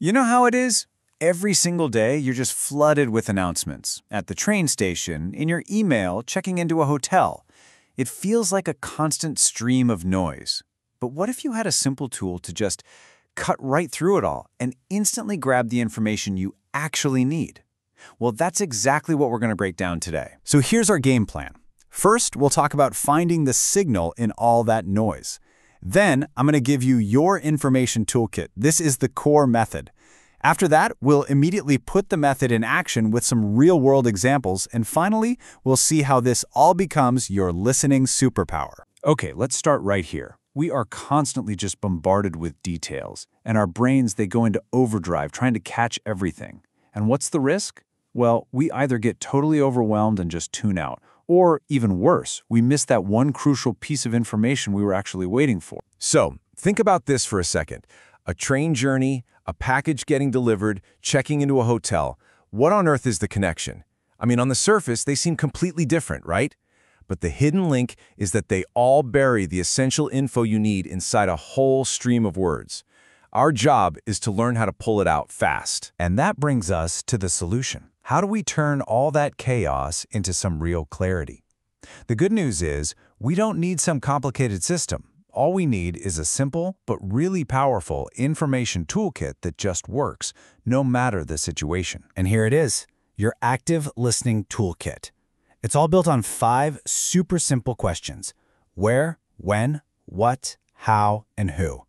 You know how it is? Every single day, you're just flooded with announcements. At the train station, in your email, checking into a hotel. It feels like a constant stream of noise. But what if you had a simple tool to just cut right through it all and instantly grab the information you actually need? Well, that's exactly what we're going to break down today. So here's our game plan. First, we'll talk about finding the signal in all that noise. Then, I'm going to give you your information toolkit. This is the core method. After that, we'll immediately put the method in action with some real-world examples, and finally, we'll see how this all becomes your listening superpower. Okay, let's start right here. We are constantly just bombarded with details, and our brains, they go into overdrive trying to catch everything. And what's the risk? Well, we either get totally overwhelmed and just tune out, or even worse, we miss that one crucial piece of information we were actually waiting for. So, think about this for a second. A train journey, a package getting delivered, checking into a hotel. What on earth is the connection? I mean, on the surface, they seem completely different, right? But the hidden link is that they all bury the essential info you need inside a whole stream of words. Our job is to learn how to pull it out fast. And that brings us to the solution. How do we turn all that chaos into some real clarity? The good news is, we don't need some complicated system. All we need is a simple but really powerful information toolkit that just works, no matter the situation. And here it is, your active listening toolkit. It's all built on 5 super simple questions: where, when, what, how, and who.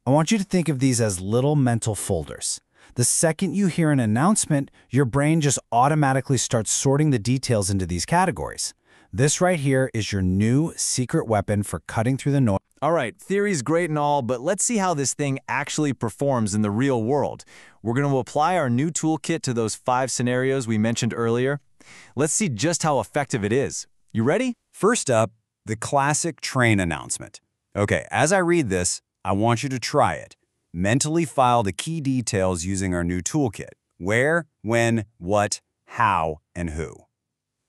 I want you to think of these as little mental folders. The second you hear an announcement, your brain just automatically starts sorting the details into these categories. This right here is your new secret weapon for cutting through the noise. All right, theory's great and all, but let's see how this thing actually performs in the real world. We're going to apply our new toolkit to those 5 scenarios we mentioned earlier. Let's see just how effective it is. You ready? First up, the classic train announcement. Okay, as I read this, I want you to try it. Mentally file the key details using our new toolkit: where, when, what, how, and who.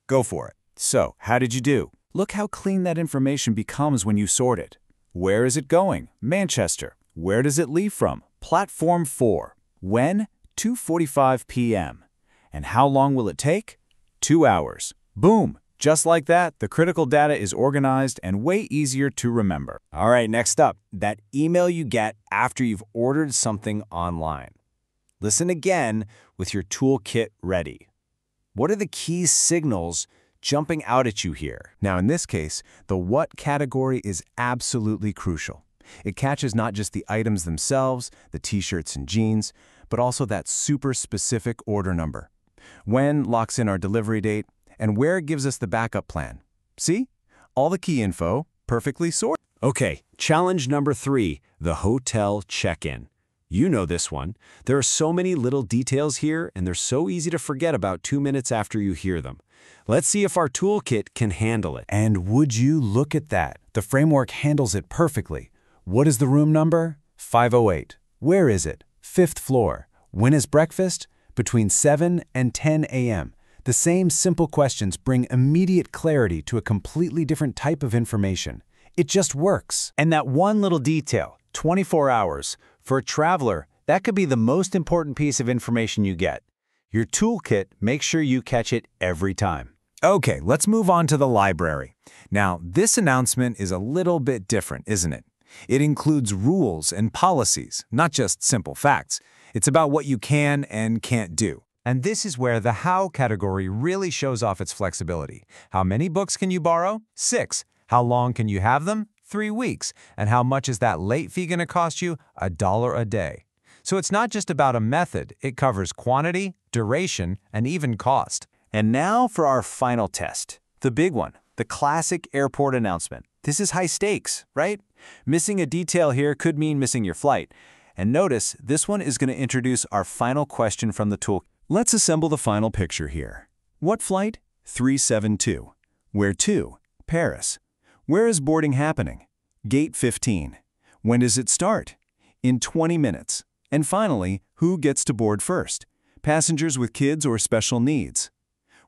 Go for it. So, how did you do? Look how clean that information becomes when you sort it. Where is it going? Manchester. Where does it leave from? Platform 4. When? 2:45 p.m. And how long will it take? 2 hours. Boom! Just like that, the critical data is organized and way easier to remember. All right, next up, that email you get after you've ordered something online. Listen again with your toolkit ready. What are the key signals jumping out at you here? Now, in this case, the what category is absolutely crucial. It catches not just the items themselves, the t-shirts and jeans, but also that super specific order number. When locks in our delivery date, and where gives us the backup plan. See? All the key info, perfectly sorted. Okay, challenge number 3, the hotel check-in. You know this one. There are so many little details here, and they're so easy to forget about 2 minutes after you hear them. Let's see if our toolkit can handle it. And would you look at that? The framework handles it perfectly. What is the room number? 508. Where is it? 5th floor. When is breakfast? Between 7 and 10 a.m. The same simple questions bring immediate clarity to a completely different type of information. It just works. And that one little detail, 24 hours, for a traveler, that could be the most important piece of information you get. Your toolkit makes sure you catch it every time. Okay, let's move on to the library. Now, this announcement is a little bit different, isn't it? It includes rules and policies, not just simple facts. It's about what you can and can't do. And this is where the how category really shows off its flexibility. How many books can you borrow? 6. How long can you have them? 3 weeks. And how much is that late fee going to cost you? $1 a day. So it's not just about a method. It covers quantity, duration, and even cost. And now for our final test. The big one, the classic airport announcement. This is high stakes, right? Missing a detail here could mean missing your flight. And notice, this one is going to introduce our final question from the tool. Let's assemble the final picture here. What flight? 372. Where to? Paris. Where is boarding happening? Gate 15. When does it start? In 20 minutes. And finally, who gets to board first? Passengers with kids or special needs.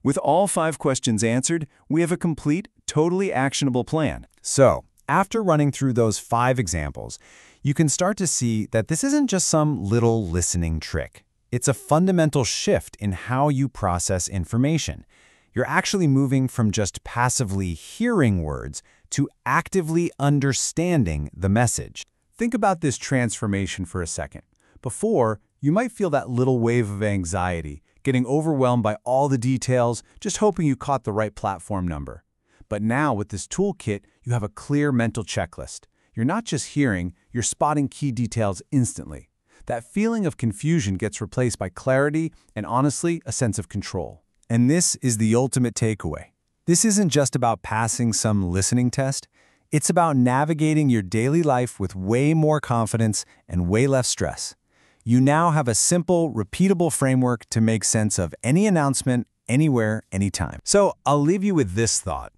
With all 5 questions answered, we have a complete, totally actionable plan. So, After running through those 5 examples, you can start to see that this isn't just some little listening trick. It's a fundamental shift in how you process information. You're actually moving from just passively hearing words to actively understanding the message. Think about this transformation for a second. Before, you might feel that little wave of anxiety, getting overwhelmed by all the details, just hoping you caught the right platform number. But now, with this toolkit, you have a clear mental checklist. You're not just hearing, you're spotting key details instantly. That feeling of confusion gets replaced by clarity and, honestly, a sense of control. And this is the ultimate takeaway. This isn't just about passing some listening test. It's about navigating your daily life with way more confidence and way less stress. You now have a simple, repeatable framework to make sense of any announcement, anywhere, anytime. So I'll leave you with this thought.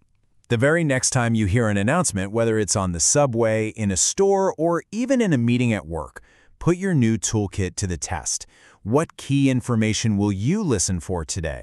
The very next time you hear an announcement, whether it's on the subway, in a store, or even in a meeting at work, put your new toolkit to the test. What key information will you listen for today?